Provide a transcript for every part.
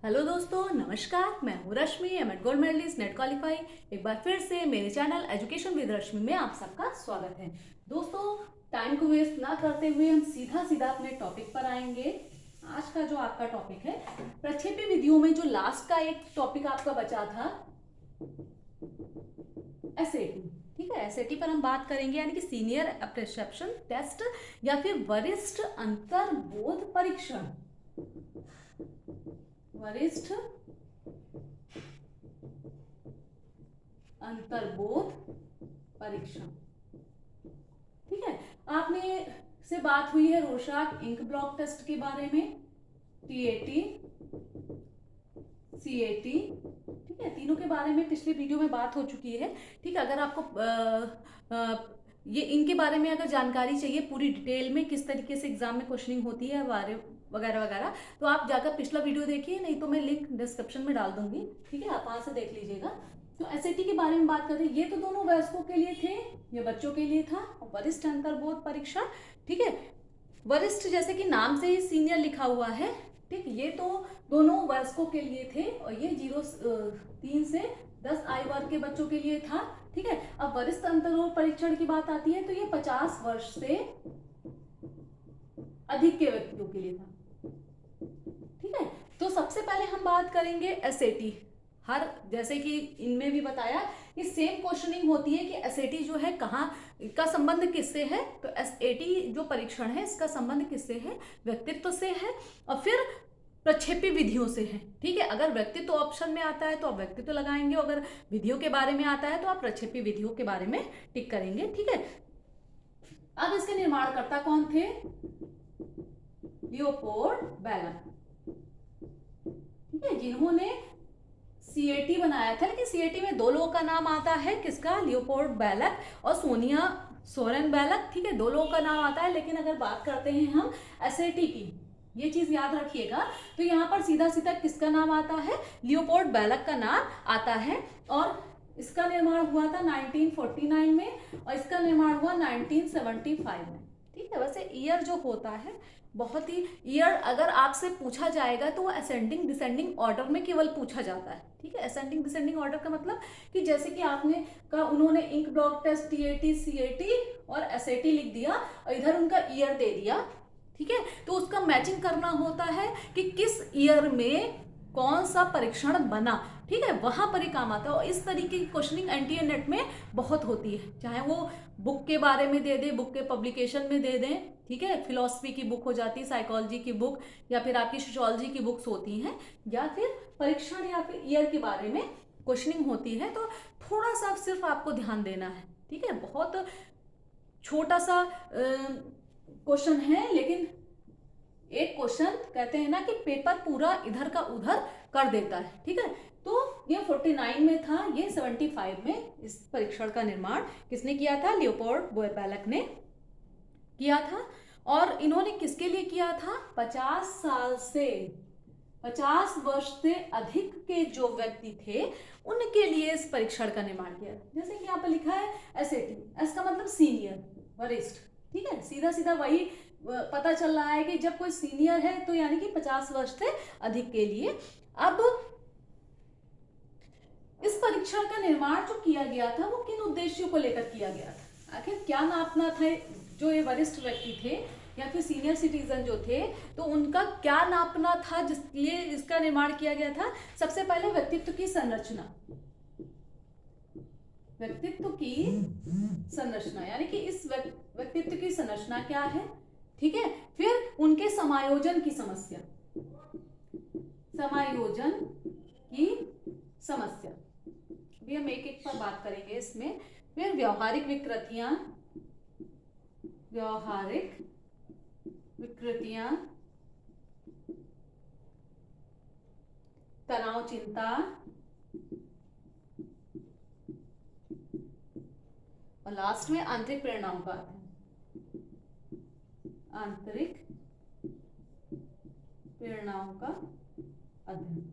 Hello दोस्तों, नमस्कार। मैं हूँ Rashmi, MEd gold medalist, NET qualify. एक बार फिर से मेरे चैनल एजुकेशन विद रश्मि में आप सबका स्वागत है। दोस्तों, टाइम को वेस्ट ना करते हुए हम सीधा सीधा अपने टॉपिक पर आएंगे। आज का जो आपका टॉपिक है, प्रक्षेपी विधियों में जो लास्ट का एक टॉपिक आपका बचा था, एसएटी। ठीक है, एसएटी पर हम बात करेंगे, यानी कि सीनियर परसेप्शन टेस्ट या फिर वरिष्ठ अंतर्बोध परीक्षण। वरिष्ठ अंतर्बोध परीक्षण। ठीक है, आपने से बात हुई है रोशाक इंक ब्लॉक टेस्ट के बारे में, टीएटी, सीएटी। ठीक है, तीनों के बारे में पिछले वीडियो में बात हो चुकी है। ठीक है, अगर आपको ये इनके बारे में अगर जानकारी चाहिए पूरी डिटेल में, किस तरीके से एग्जाम में क्वेश्चनिंग होती है वगैरह वगैरह, तो आप जाकर पिछला वीडियो देखिए, नहीं तो मैं लिंक डिस्क्रिप्शन में डाल दूंगी। ठीक है, आप वहां से देख लीजिएगा। तो एसएटी के बारे में बात करें, ये तो दोनों वयस्कों के लिए थे, ये बच्चों के लिए था। वरिष्ठ अंतर्बोध परीक्षा, ठीक है, वरिष्ठ जैसे कि नाम से ही सीनियर लिखा हुआ है। ठीक, ये तो दोनों वयस्कों के लिए थे और ये 3 से 10 आयु वर्ग के बच्चों के लिए था। ठीक है, अब वरिष्ठ अंतर्बोध परीक्षण की बात आती है तो ये 50 वर्ष से अधिक के व्यक्तियों के लिए था। ठीक है, तो सबसे पहले हम बात करेंगे एसएटी। हर जैसे कि इनमें भी बताया कि सेम क्वेश्चनिंग होती है कि एसएटी जो है कहाँ का संबंध किससे है, तो एसएटी जो परीक्षण है इसका संबंध किससे है, व्यक्तित्व से है और फिर प्रक्षेपी विधियों से है। ठीक है, अगर व्यक्तित्व ऑप्शन में आता है तो आप व्यक्तित्व लगाएंगे, अगर विधियों के बारे में आता है तो आप प्रक्षेपी विधियों के बारे में टिक करेंगे। ठीक है, अब इसके निर्माणकर्ता कौन थे? लियोपोल्ड बेलक। ठीक है, जिन्होंने सीएटी बनाया था, लेकिन सीएटी में दो लोगों का नाम आता है, किसका? लियोपोल्ड बेलक और सोनिया सोरेन बेलक। ठीक है, दो लोगों का नाम आता है, लेकिन अगर बात करते हैं हम एसएटी की, ये चीज याद रखिएगा, तो यहाँ पर सीधा सीधा किसका नाम आता है? लियोपोल्ड बेलक का नाम आता है। और इसका निर्माण हुआ था 1949 में और इसका निर्माण हुआ 1975 में। ठीक है, वैसे ईयर जो होता है, बहुत ही ईयर अगर आपसे पूछा जाएगा तो वो असेंडिंग डिसेंडिंग ऑर्डर में केवल पूछा जाता है। ठीक है, असेंडिंग डिसेंडिंग ऑर्डर का मतलब कि जैसे कि आपने कहा, उन्होंने ink blot test, TAT, CAT और एसएटी लिख दिया और इधर उनका ईयर दे दिया। ठीक है, तो उसका मैचिंग करना होता है कि किस ईयर में कौन सा परीक्षण बना। ठीक है, वहां पर ही काम आता है और इस तरीके की क्वेश्चनिंग एनटीए नेट में बहुत होती है, चाहे वो बुक के बारे में दे दे, बुक के पब्लिकेशन में दे दें। ठीक है, फिलोसफी की बुक हो जाती है, साइकोलॉजी की बुक या फिर आपकी सोशियोलॉजी की बुक्स होती हैं, या फिर परीक्षण या फिर ईयर के बारे में क्वेश्चनिंग होती है, तो थोड़ा सा सिर्फ आपको ध्यान देना है। ठीक है, बहुत छोटा सा क्वेश्चन है, लेकिन एक क्वेश्चन कहते हैं ना कि पेपर पूरा इधर का उधर कर देता है। ठीक है, तो ये 49 में था, ये 75 में इस परीक्षण का निर्माण किसने किया था? लियोपोल्ड बेलक ने किया था। और इन्होंने किसके लिए किया था? 50 वर्ष से अधिक के जो व्यक्ति थे उनके लिए इस परीक्षण का निर्माण किया। जैसे कि यहाँ पर लिखा है एसएटी, एस का मतलब सीनियर, वरिष्ठ। ठीक है, सीधा सीधा वही पता चल रहा है कि जब कोई सीनियर है तो यानी कि 50 वर्ष से अधिक के लिए। अब इस परीक्षण का निर्माण जो किया गया था वो किन उद्देश्यों को लेकर किया गया था? आखिर क्या नापना था? जो ये वरिष्ठ व्यक्ति थे या फिर सीनियर सिटीजन जो थे, तो उनका क्या नापना था जिसलिए इसका निर्माण किया गया था? सबसे पहले व्यक्तित्व की संरचना, व्यक्तित्व की संरचना, यानी कि इस व्यक्तित्व की संरचना क्या है। ठीक है, फिर उनके समायोजन की समस्या, समायोजन की समस्या भी हम एक एक पर बात करेंगे इसमें। फिर व्यवहारिक विकृतियां, व्यवहारिक विकृतियां, तनाव, चिंता और लास्ट में आंतरिक प्रेरणाओं का अध्ययन, आंतरिक प्रेरणाओं का अध्ययन।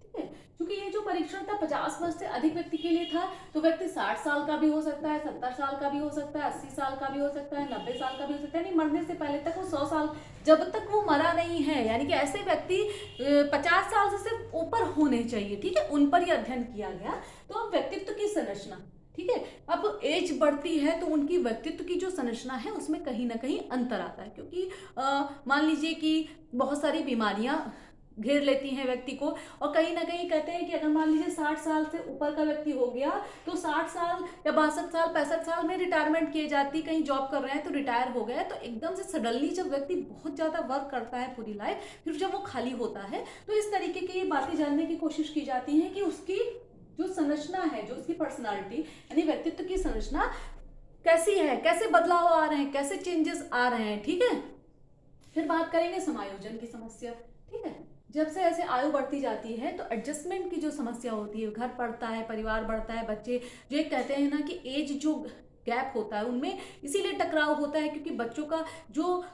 ठीक है, क्योंकि ये जो परीक्षण था 50 वर्ष से अधिक व्यक्ति के लिए था, तो व्यक्ति 60 साल का भी हो सकता है, 70 साल का भी हो सकता है, 80 साल का भी हो सकता है, 90 साल का भी हो सकता है, यानी मरने से पहले तक वो 100 साल, जब तक वो मरा नहीं है, यानी कि ऐसे व्यक्ति 50 साल से सिर्फ ऊपर होने चाहिए, ठीक है, उन पर ही अध्ययन किया गया। तो अब व्यक्तित्व की संरचना, ठीक है, अब एज बढ़ती है तो उनकी व्यक्तित्व की जो संरचना है उसमें कहीं ना कहीं अंतर आता है, क्योंकि मान लीजिए कि बहुत सारी बीमारियां घेर लेती हैं व्यक्ति को, और कहीं ना कहीं कहते हैं कि अगर मान लीजिए 60 साल से ऊपर का व्यक्ति हो गया तो 60 साल या 62 साल 65 साल में रिटायरमेंट किए जाती, कहीं जॉब कर रहे हैं तो रिटायर हो गए, तो एकदम से सडनली जब व्यक्ति बहुत ज़्यादा वर्क करता है पूरी लाइफ, फिर जब वो खाली होता है तो इस तरीके की बातें जानने की कोशिश की जाती है कि उसकी जो संरचना है, जो उसकी पर्सनालिटी यानी व्यक्तित्व की संरचना कैसी है, कैसे बदलाव आ रहे हैं, कैसे चेंजेस आ रहे हैं, ठीक है। फिर बात करेंगे समायोजन की समस्या, ठीक है। जब से ऐसे आयु बढ़ती जाती है तो एडजस्टमेंट की जो समस्या होती है, घर बढ़ता है, परिवार बढ़ता है, बच्चे जो एक कहते हैं ना कि एज जो गैप होता है उनमें इसीलिए टकराव होता है, क्योंकि बच्चों का जो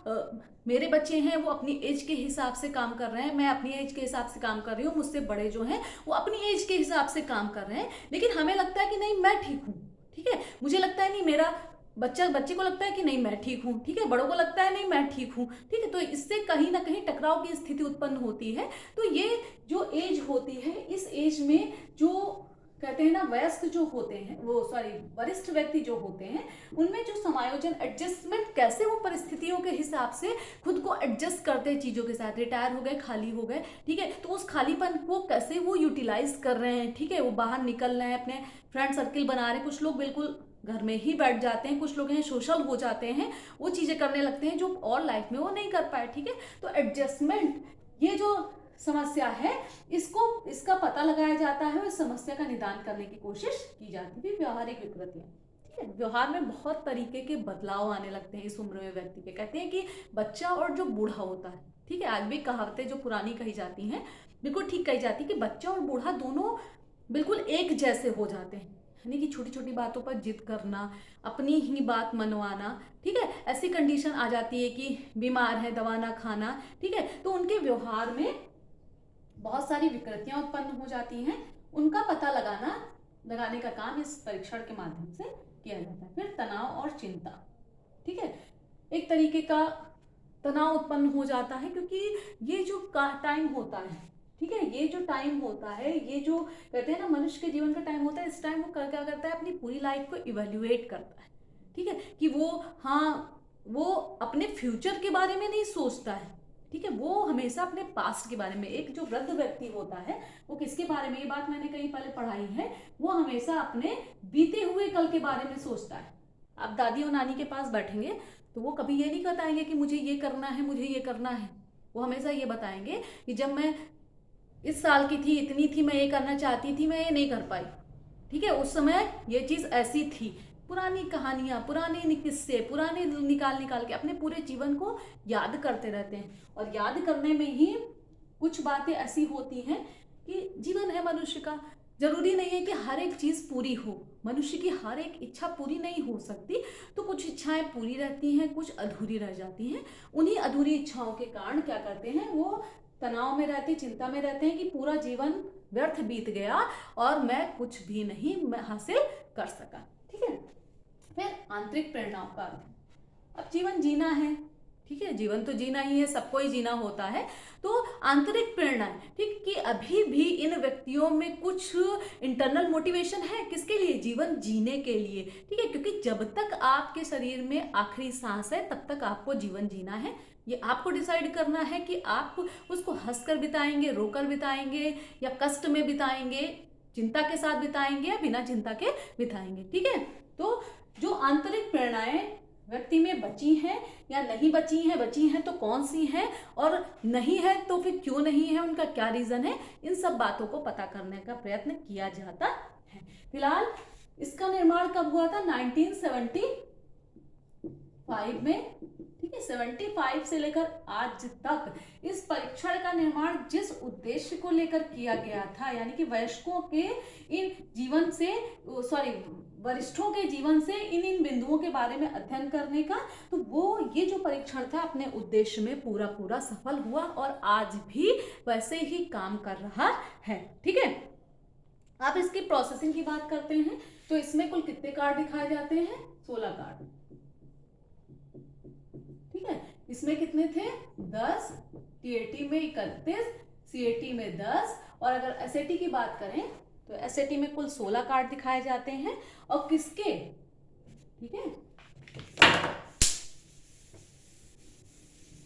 मेरे बच्चे हैं वो अपनी एज के हिसाब से काम कर रहे हैं, मैं अपनी एज के हिसाब से काम कर रही हूँ, मुझसे बड़े जो हैं वो अपनी एज के हिसाब से काम कर रहे हैं, लेकिन हमें लगता है कि नहीं मैं ठीक हूँ, ठीक है, मुझे लगता है नहीं मेरा बच्चे को लगता है कि नहीं मैं ठीक हूँ, ठीक है, बड़ों को लगता है नहीं मैं ठीक हूँ, ठीक है, तो इससे कहीं ना कहीं टकराव की स्थिति उत्पन्न होती है। तो ये जो एज होती है, इस एज में जो कहते हैं ना वयस्क जो होते हैं, वो सॉरी वरिष्ठ व्यक्ति जो होते हैं, उनमें जो समायोजन एडजस्टमेंट कैसे वो परिस्थितियों के हिसाब से खुद को एडजस्ट करते हैं चीज़ों के साथ, रिटायर हो गए, खाली हो गए, ठीक है, तो उस खालीपन को कैसे वो यूटिलाइज कर रहे हैं, ठीक है, वो बाहर निकल रहे हैं, अपने फ्रेंड सर्किल बना रहे हैं, कुछ लोग बिल्कुल घर में ही बैठ जाते हैं, कुछ लोग हैं सोशल हो जाते हैं, वो चीज़ें करने लगते हैं जो और लाइफ में वो नहीं कर पाए, ठीक है। तो एडजस्टमेंट ये जो समस्या है इसका पता लगाया जाता है और इस समस्या का निदान करने की कोशिश की जाती है। व्यवहारिक विकृतियां, ठीक है, व्यवहार में बहुत तरीके के बदलाव आने लगते हैं इस उम्र में व्यक्ति के। कहते हैं कि बच्चा और जो बूढ़ा होता है, ठीक है, आज भी कहावतें जो पुरानी कही जाती हैं बिल्कुल ठीक कही जाती है कि बच्चा और बूढ़ा दोनों बिल्कुल एक जैसे हो जाते हैं, यानी कि छोटी छोटी बातों पर जिद करना, अपनी ही बात मनवाना, ठीक है, ऐसी कंडीशन आ जाती है कि बीमार है दवा ना खाना, ठीक है, तो उनके व्यवहार में बहुत सारी विकृतियां उत्पन्न हो जाती हैं, उनका पता लगाने का काम इस परीक्षण के माध्यम से किया जाता है। फिर तनाव और चिंता, ठीक है, एक तरीके का तनाव उत्पन्न हो जाता है, क्योंकि ये जो टाइम होता है, ठीक है, ये जो टाइम होता है, ये जो कहते हैं ना मनुष्य के जीवन का टाइम होता है, इस टाइम वो क्या करता है, अपनी पूरी लाइफ को इवेल्युएट करता है, ठीक है, कि वो अपने फ्यूचर के बारे में नहीं सोचता है, ठीक है, वो हमेशा अपने पास्ट के बारे में, एक जो वृद्ध व्यक्ति होता है वो किसके बारे में, ये बात मैंने कहीं पहले पढ़ाई है, वो हमेशा अपने बीते हुए कल के बारे में सोचता है। आप दादी और नानी के पास बैठेंगे तो वो कभी ये नहीं बताएंगे कि मुझे ये करना है, मुझे ये करना है, वो हमेशा ये बताएंगे कि जब मैं इस साल की थी, इतनी थी, मैं ये करना चाहती थी, मैं ये नहीं कर पाई, ठीक है, उस समय ये चीज़ ऐसी थी। पुरानी कहानियाँ, पुराने किस्से, पुराने निकाल के अपने पूरे जीवन को याद करते रहते हैं, और याद करने में ही कुछ बातें ऐसी होती हैं कि जीवन है मनुष्य का, जरूरी नहीं है कि हर एक चीज़ पूरी हो, मनुष्य की हर एक इच्छा पूरी नहीं हो सकती, तो कुछ इच्छाएं पूरी रहती हैं, कुछ अधूरी रह जाती हैं। उन्हीं अधूरी इच्छाओं के कारण क्या करते हैं, वो तनाव में रहते, चिंता में रहते हैं कि पूरा जीवन व्यर्थ बीत गया और मैं कुछ भी नहीं हासिल कर सका, ठीक है। फिर आंतरिक प्रेरणाओं का अध्ययन, अब जीवन जीना है, ठीक है, जीवन तो जीना ही है, सबको ही जीना होता है, तो आंतरिक प्रेरणा, ठीक, कि अभी भी इन व्यक्तियों में कुछ इंटरनल मोटिवेशन है, किसके लिए, जीवन जीने के लिए, ठीक है, क्योंकि जब तक आपके शरीर में आखिरी सांस है तब तक आपको जीवन जीना है, ये आपको डिसाइड करना है कि आप उसको हंसकर बिताएंगे, रोकर बिताएंगे, या कष्ट में बिताएंगे, चिंता के साथ बिताएंगे या बिना चिंता के बिताएंगे, ठीक है। तो जो आंतरिक प्रेरणाएं व्यक्ति में बची हैं या नहीं बची हैं तो कौन सी हैं, और नहीं है तो फिर क्यों नहीं है, उनका क्या रीजन है, इन सब बातों को पता करने का प्रयत्न किया जाता है। फिलहाल इसका निर्माण कब हुआ था, 1975 में, ठीक है, 75 से लेकर आज तक इस परीक्षण का निर्माण जिस उद्देश्य को लेकर किया गया था, यानी कि वयस्कों के इन जीवन से वरिष्ठों के जीवन से इन बिंदुओं के बारे में अध्ययन करने का, तो वो ये जो परीक्षण था अपने उद्देश्य में पूरा सफल हुआ और आज भी वैसे ही काम कर रहा है, ठीक है। अब इसकी प्रोसेसिंग की बात करते हैं तो इसमें कुल कितने कार्ड दिखाए जाते हैं? 16 कार्ड। ठीक है, इसमें कितने थे? 10, टीएटी में 31, सीएटी में 10, और अगर एसएटी की बात करें तो एसएटी में कुल 16 कार्ड दिखाए जाते हैं। और किसके? ठीक है,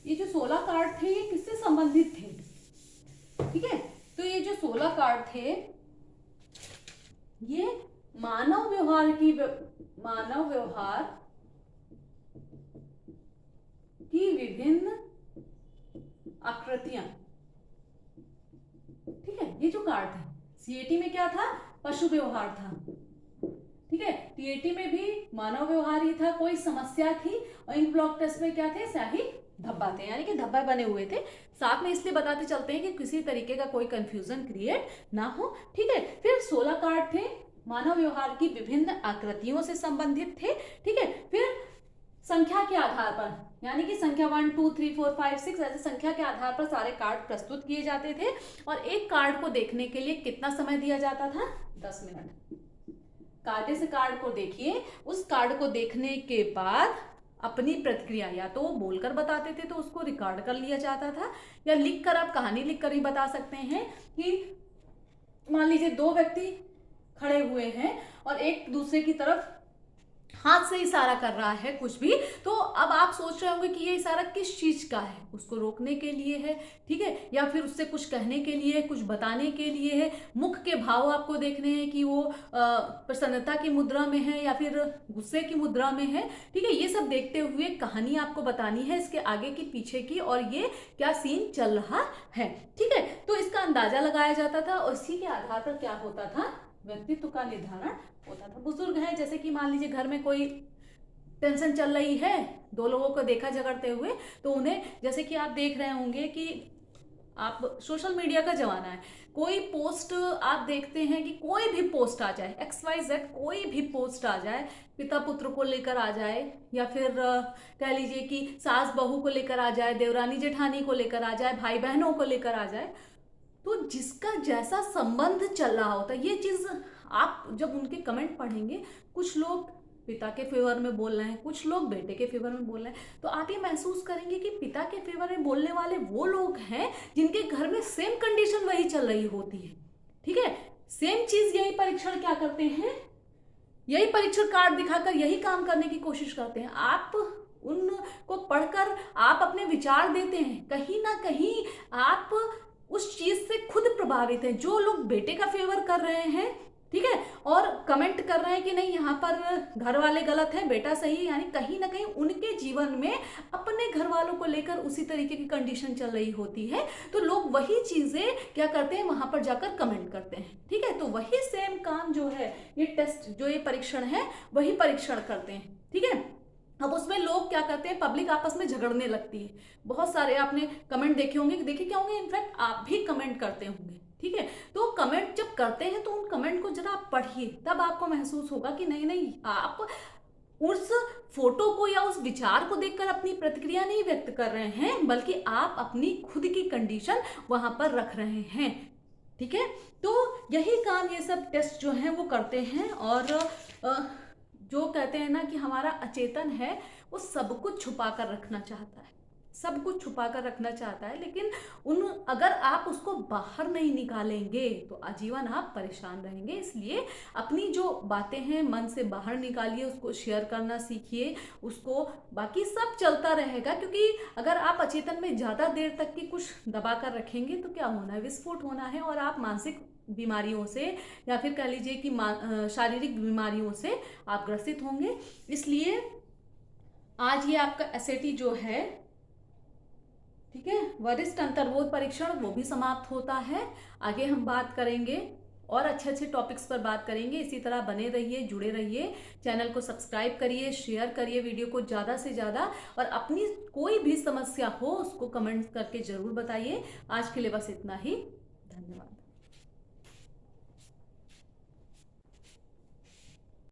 ये जो 16 कार्ड थे ये किससे संबंधित थे? ठीक है, तो ये जो 16 कार्ड थे ये मानव व्यवहार की विभिन्न आकृतियां। ठीक है, ये जो कार्ड थे, सीएटी में क्या था? पशु व्यवहार था। ठीक है, टीएटी में भी मानव व्यवहार ही था, कोई समस्या थी, और इंक ब्लॉक टेस्ट में क्या थे? स्याही धब्बा थे, यानी कि धब्बा बने हुए थे। साथ में इसलिए बताते चलते हैं कि किसी तरीके का कोई कंफ्यूजन क्रिएट ना हो। ठीक है, फिर 16 कार्ड थे, मानव व्यवहार की विभिन्न आकृतियों से संबंधित थे। ठीक है, फिर संख्या के आधार पर, यानी कि संख्या 1 2 3 4 5 6 ऐसे संख्या के आधार पर सारे कार्ड प्रस्तुत किए जाते थे। और एक कार्ड को देखने के लिए कितना समय दिया जाता था? 10 मिनट। कायदे से कार्ड को देखिए, उस कार्ड को देखने के बाद अपनी प्रतिक्रिया या तो वो बोलकर बताते थे तो उसको रिकॉर्ड कर लिया जाता था, या लिखकर, आप कहानी लिखकर ही बता सकते हैं कि मान लीजिए 2 व्यक्ति खड़े हुए हैं और एक दूसरे की तरफ हाथ से इशारा कर रहा है कुछ भी, तो अब आप सोच रहे होंगे कि ये इशारा किस चीज का है? उसको रोकने के लिए है, ठीक है, या फिर उससे कुछ कहने के लिए, कुछ बताने के लिए है। मुख के भाव आपको देखने हैं कि वो प्रसन्नता की मुद्रा में है या फिर गुस्से की मुद्रा में है। ठीक है, ये सब देखते हुए कहानी आपको बतानी है, इसके आगे की पीछे की, और ये क्या सीन चल रहा है। ठीक है, तो इसका अंदाजा लगाया जाता था और इसी के आधार पर क्या होता था? व्यक्तित्व का निर्धारण होता था। बुजुर्ग है, जैसे कि मान लीजिए घर में कोई टेंशन चल रही है, 2 लोगों को देखा झगड़ते हुए, तो उन्हें, जैसे कि आप देख रहे होंगे कि आप सोशल मीडिया का जमाना है, कोई पोस्ट आप देखते हैं कि कोई भी पोस्ट आ जाए, XYZ कोई भी पोस्ट आ जाए, पिता पुत्र को लेकर आ जाए, या फिर कह लीजिए कि सास बहू को लेकर आ जाए, देवरानी जेठानी को लेकर आ जाए, भाई बहनों को लेकर आ जाए, तो जिसका जैसा संबंध चल रहा होता है, ये चीज आप जब उनके कमेंट पढ़ेंगे, कुछ लोग पिता के फेवर में बोल रहे हैं, कुछ लोग बेटे के फेवर में बोल रहे हैं, तो आप ये महसूस करेंगे कि पिता के फेवर में बोलने वाले वो लोग हैं जिनके घर में सेम कंडीशन वही चल रही होती है। ठीक है, सेम चीज, यही परीक्षण क्या करते हैं? यही परीक्षण कार्ड दिखाकर यही काम करने की कोशिश करते हैं। आप उनको पढ़कर आप अपने विचार देते हैं, कहीं ना कहीं आप उस चीज से खुद प्रभावित हैं। जो लोग बेटे का फेवर कर रहे हैं, ठीक है, और कमेंट कर रहे हैं कि नहीं यहाँ पर घर वाले गलत हैं, बेटा सही है, यानी कहीं ना कहीं उनके जीवन में अपने घर वालों को लेकर उसी तरीके की कंडीशन चल रही होती है, तो लोग वही चीजें क्या करते हैं? वहां पर जाकर कमेंट करते हैं। ठीक है, तो वही सेम काम जो है, ये टेस्ट, जो ये परीक्षण है, वही परीक्षण करते हैं। ठीक है, अब उसमें लोग क्या करते हैं? पब्लिक आपस में झगड़ने लगती है। बहुत सारे आपने कमेंट देखे होंगे, देखे क्या होंगे, इनफैक्ट आप भी कमेंट करते होंगे। ठीक है, तो कमेंट जब करते हैं तो उन कमेंट को जरा आप पढ़िए, तब आपको महसूस होगा कि नहीं नहीं, आप उस फोटो को या उस विचार को देखकर अपनी प्रतिक्रिया नहीं व्यक्त कर रहे हैं, बल्कि आप अपनी खुद की कंडीशन वहां पर रख रहे हैं। ठीक है, तो यही काम ये सब टेस्ट जो हैं वो करते हैं। और जो कहते हैं ना कि हमारा अचेतन है वो सब कुछ छुपा कर रखना चाहता है, सब कुछ छुपा कर रखना चाहता है, लेकिन अगर आप उसको बाहर नहीं निकालेंगे तो आजीवन आप परेशान रहेंगे। इसलिए अपनी जो बातें हैं मन से बाहर निकालिए, उसको शेयर करना सीखिए, उसको, बाकी सब चलता रहेगा। क्योंकि अगर आप अचेतन में ज़्यादा देर तक की कुछ दबा कर रखेंगे तो क्या होना है? विस्फोट होना है, और आप मानसिक बीमारियों से या फिर कह लीजिए कि शारीरिक बीमारियों से आप ग्रसित होंगे। इसलिए आज ये आपका एसएटी जो है, ठीक है, वरिष्ठ अंतर्बोध परीक्षण, वो भी समाप्त होता है। आगे हम बात करेंगे और अच्छे अच्छे टॉपिक्स पर बात करेंगे। इसी तरह बने रहिए, जुड़े रहिए, चैनल को सब्सक्राइब करिए, शेयर करिए वीडियो को ज़्यादा से ज़्यादा, और अपनी कोई भी समस्या हो उसको कमेंट करके ज़रूर बताइए। आज के लिए बस इतना ही, धन्यवाद।